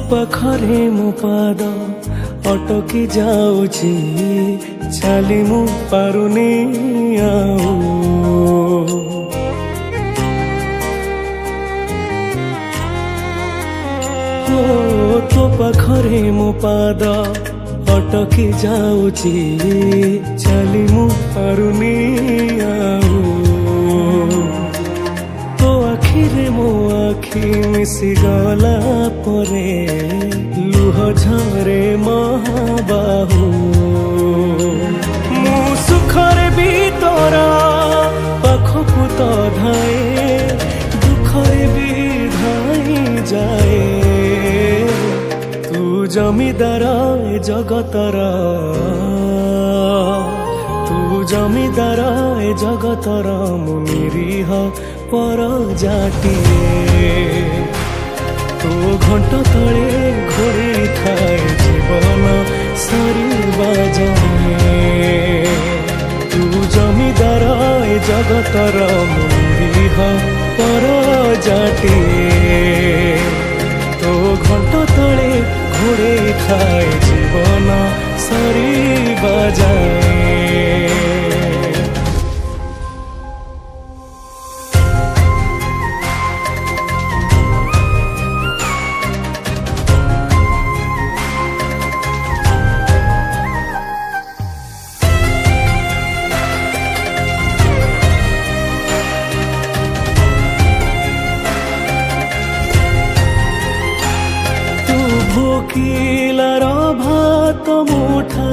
ପାଖରେ ମୋ ପାଦ ଅଟକି ଯାଉଛି, ଚାଲି ମୁଁ ପାରୁନି ଆଉ। ତୋ ପାଖରେ ମୋ ପାଦ ଅଟକି ଯାଉଛି, ଚାଲି ମୁଁ ପାରୁନି ଆଉ। ତୋ ଆଖିରେ ମୋ ଆଖି ମିଶିଗଲା ପରେ ଲୁହ ଝରେ ମହାବାହୁ। ମୁଁ ସୁଖରେ ବି ତୋର ପାଖକୁ ତ ଧାଏ, ଦୁଃଖରେ ବି ଧାଇ ଯାଏ। ତୁ ଜମିଦାର ଏ ଜଗତର, ତୁ ଜମିଦାର ଏ ଜଗତର, ମୁଁ ନିରୀହ ପରଜାଟିଏ। ତୋ ଘଣ୍ଟ ତଳେ ଘୋଡ଼େଇ ଥାଏ ଜୀବନ ସରିବା ଯାଏ। ତୁ ଜମିଦାର ଏ ଜଗତର, ମୁଁ ନିରୀହ ପରଜାଟିଏ। ତୋ ଘଣ୍ଟ ତଳେ ଘୋଡ଼େଇ ଥାଏ ଜୀବନ ସରିବା ଯାଏ। ଭୋକିଲାର ଭାତ ମୁଠା